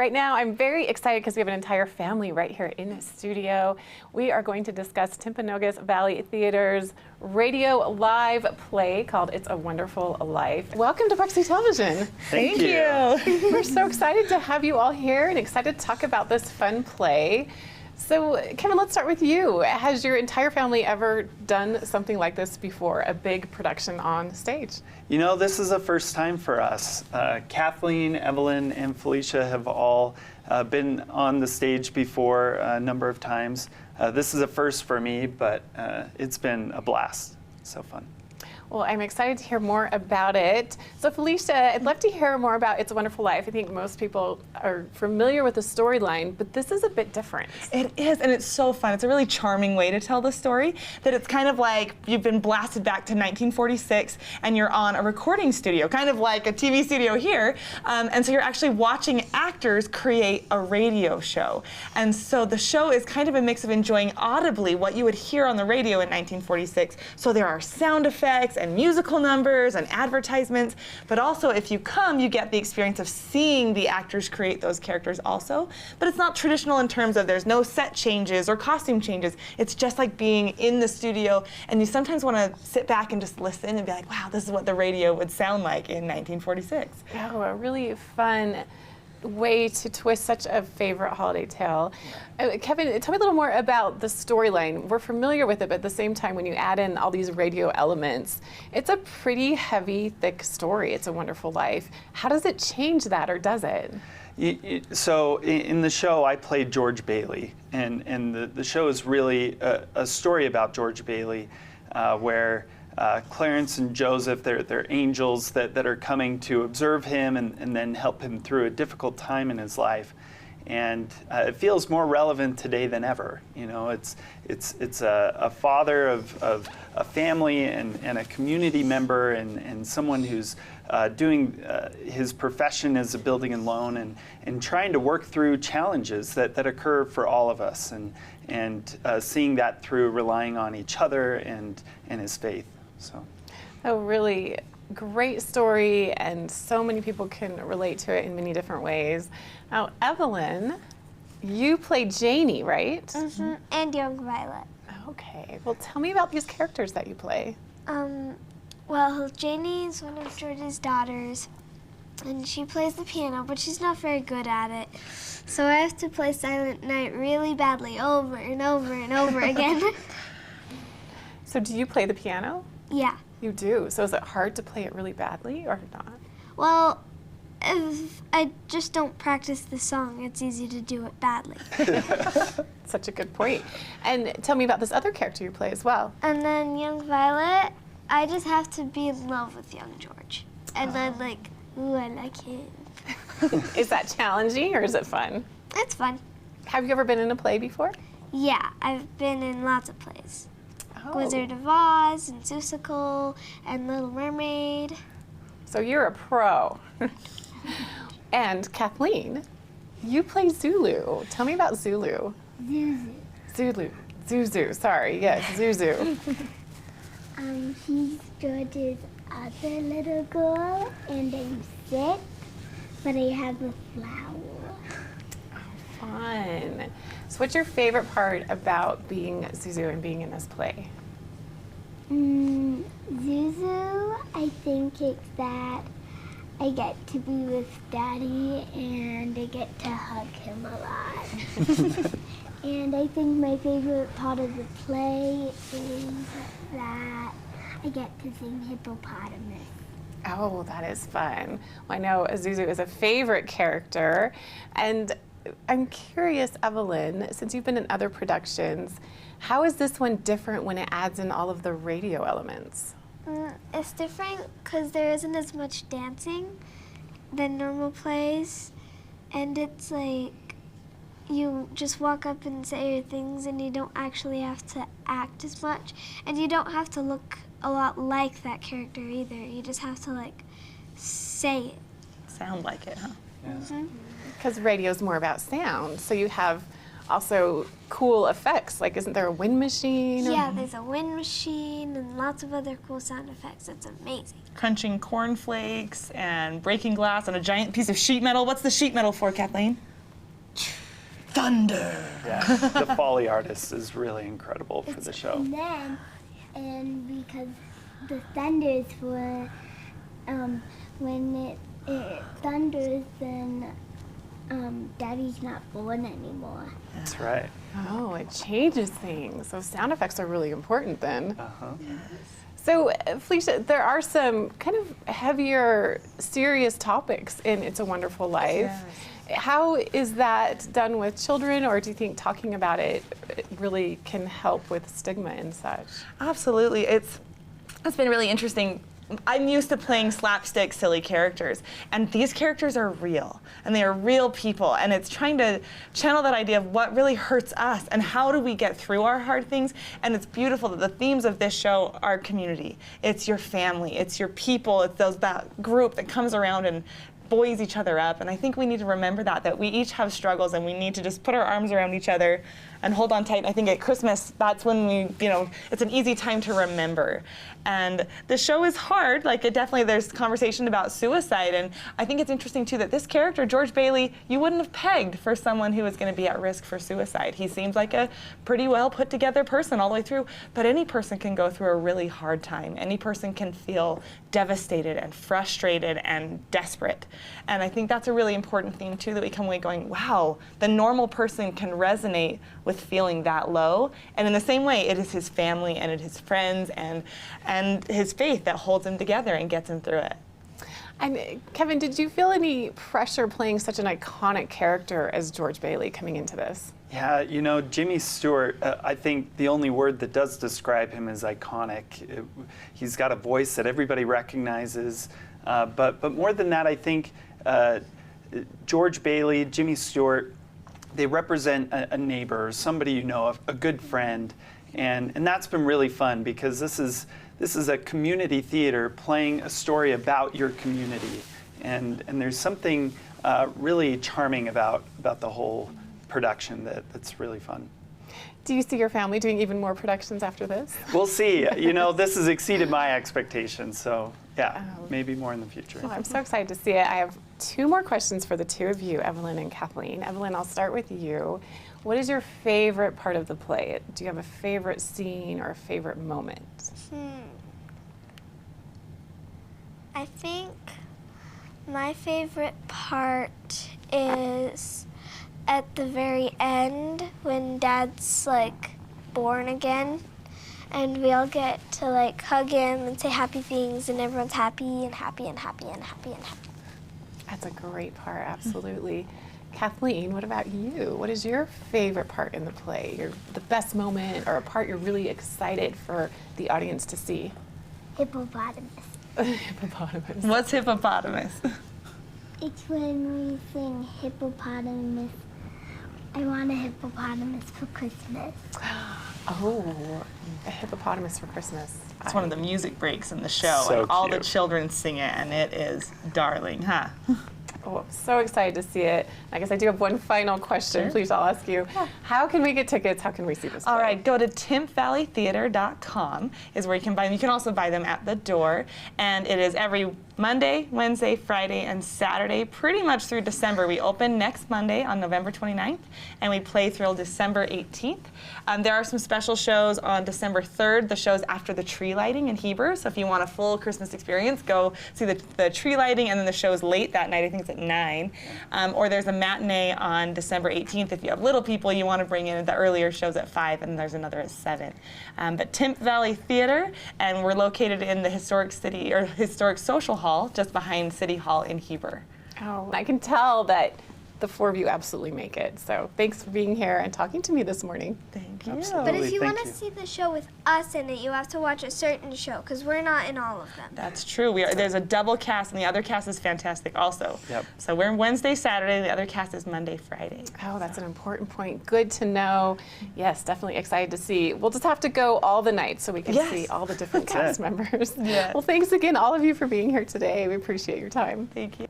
Right now, I'm very excited because we have an entire family right here in the studio. We are going to discuss Timpanogos Valley Theater's radio live play called It's a Wonderful Life. Welcome to Park City Television. Thank you. We're so excited to have you all here and excited to talk about this fun play. So, Kevin, let's start with you. Has your entire family ever done something like this before, a big production on stage? You know, this is a first time for us. Kathleen, Evelyn, and Felicia have all been on the stage before a number of times. This is a first for me, but it's been a blast. So fun. Well, I'm excited to hear more about it. So, Felicia, I'd love to hear more about It's a Wonderful Life. I think most people are familiar with the storyline, but this is a bit different. It is, and it's so fun. It's a really charming way to tell the story, that it's kind of like you've been blasted back to 1946 and you're on a recording studio, kind of like a TV studio here, and so you're actually watching actors create a radio show. And so the show is kind of a mix of enjoying audibly what you would hear on the radio in 1946. So there are sound effects and musical numbers and advertisements, but also if you come, you get the experience of seeing the actors create those characters also. But it's not traditional in terms of there's no set changes or costume changes. It's just like being in the studio, and you sometimes want to sit back and just listen and be like, wow, this is what the radio would sound like in 1946. Oh, a really fun way to twist such a favorite holiday tale. Kevin, tell me a little more about the storyline. We're familiar with it, but at the same time, when you add in all these radio elements, it's a pretty heavy, thick story. It's a Wonderful Life. How does it change that, or does it? So in the show, I played George Bailey, and the show is really a story about George Bailey, where Clarence and Joseph, they're angels that are coming to observe him and then help him through a difficult time in his life. And it feels more relevant today than ever. You know, it's a father of a family and a community member and someone who's doing his profession as a building and loan and trying to work through challenges that occur for all of us and seeing that through relying on each other and his faith. So, a really great story, and so many people can relate to it in many different ways. Now, Evelyn, you played Janie, right? Mm-hmm. And young Violet. Okay. Well, tell me about these characters that you play. Well, Janie is one of George's daughters, and she plays the piano, but she's not very good at it. So I have to play Silent Night really badly over and over and over again. So do you play the piano? Yeah. You do. So is it hard to play it really badly or not? Well, if I just don't practice the song, it's easy to do it badly. Such a good point. And tell me about this other character you play as well. And then young Violet, I just have to be in love with young George. And then like, ooh, I like him. Is that challenging or is it fun? It's fun. Have you ever been in a play before? Yeah, I've been in lots of plays. Oh. Wizard of Oz, and Seussical, and Little Mermaid. So you're a pro. And Kathleen, you play Zulu. Tell me about Zulu. Zuzu, sorry, yes, Zuzu. He's George's other little girl, and I'm sick, but I have a flower. Fun. So what's your favorite part about being Zuzu and being in this play? Zuzu, I think it's that I get to be with Daddy and I get to hug him a lot. And I think my favorite part of the play is that I get to sing hippopotamus. Oh, that is fun. Well, I know Zuzu is a favorite character, and I'm curious, Evelyn, since you've been in other productions, how is this one different when it adds in all of the radio elements? It's different because there isn't as much dancing than normal plays, and it's like you just walk up and say your things and you don't actually have to act as much, and you don't have to look a lot like that character either. You just have to like say it. Sound like it, huh? yeah. Because radio's more about sound, so you have also cool effects. Like, isn't there a wind machine? Yeah, there's a wind machine and lots of other cool sound effects. It's amazing. Crunching cornflakes and breaking glass on a giant piece of sheet metal. What's the sheet metal for, Kathleen? thunder. Yeah, the Foley artist is really incredible for the show. And because the thunder is for when it thunders, then Daddy's not born anymore. That's right. Oh, it changes things. So sound effects are really important then. Uh-huh. So, Felicia, there are some kind of heavier, serious topics in It's a Wonderful Life. Yes. How is that done with children, or do you think talking about it really can help with stigma and such? Absolutely. It's been really interesting. I'm used to playing slapstick, silly characters, and these characters are real, and they are real people, and it's trying to channel that idea of what really hurts us, and how do we get through our hard things, and it's beautiful that the themes of this show are community. It's your family, it's your people, it's that group that comes around and buoys each other up, and I think we need to remember that we each have struggles, and we need to just put our arms around each other and hold on tight. And I think at Christmas, that's when it's an easy time to remember. And the show is hard. Like, there's conversation about suicide. And I think it's interesting, too, that this character, George Bailey, you wouldn't have pegged for someone who was going to be at risk for suicide. He seems like a pretty well put together person all the way through. But any person can go through a really hard time. Any person can feel devastated and frustrated and desperate. And I think that's a really important theme, too, that we come away going, wow, the normal person can resonate with feeling that low. And in the same way, it is his family and it is his friends and his faith that holds him together and gets him through it. And Kevin, did you feel any pressure playing such an iconic character as George Bailey coming into this? Yeah, Jimmy Stewart, I think the only word that does describe him is iconic. He's got a voice that everybody recognizes. But more than that, I think George Bailey, Jimmy Stewart, they represent a neighbor, somebody a good friend. And that's been really fun, because this is a community theater playing a story about your community. And there's something really charming about the whole production that's really fun. Do you see your family doing even more productions after this? We'll see. This has exceeded my expectations, so yeah, maybe more in the future. Well, I'm so excited to see it. I have 2 more questions for the 2 of you, Evelyn and Kathleen. Evelyn, I'll start with you. What is your favorite part of the play? Do you have a favorite scene or a favorite moment? I think my favorite part is at the very end when Dad's born again, and we all get to hug him and say happy things, and everyone's happy and happy and happy and happy and happy. That's a great part, absolutely. Kathleen, what about you? What is your favorite part in the play? The best moment, or a part you're really excited for the audience to see? Hippopotamus. Hippopotamus. What's hippopotamus? It's when we sing hippopotamus. I want a hippopotamus for Christmas. Oh, a hippopotamus for Christmas. It's one of the music breaks in the show, So and all the cute. children sing it, and it is darling, huh? Oh, I'm so excited to see it. I guess I do have one final question. Sure. Please, I'll ask you. How can we get tickets? How can we see this play? All right, go to timpvalleytheater.com is where you can buy them. You can also buy them at the door, and it is every Monday, Wednesday, Friday, and Saturday, pretty much through December. We open next Monday on November 29th, and we play through December 18th. There are some special shows on December 3rd, the shows after the tree lighting in Heber. So if you want a full Christmas experience, go see the tree lighting, and then the show's late that night. I think it's at 9. Or there's a matinee on December 18th. If you have little people, you want to bring in the earlier shows at 5, and there's another at 7. But Timp Valley Theater, and we're located in the historic social hall just behind City Hall in Heber. Oh, I can tell that the 4 of you absolutely make it. So thanks for being here and talking to me this morning. Thank you. Absolutely. But if you Thank want to you. see the show with us in it, you have to watch a certain show, because we're not in all of them. That's true. There's a double cast, and the other cast is fantastic also. Yep. So we're Wednesday, Saturday, and the other cast is Monday, Friday. Oh, that's an important point. Good to know. Yes, definitely excited to see. We'll just have to go all the nights so we can Yes. see all the different That's cast members. Yes. Well, thanks again, all of you, for being here today. We appreciate your time. Thank you.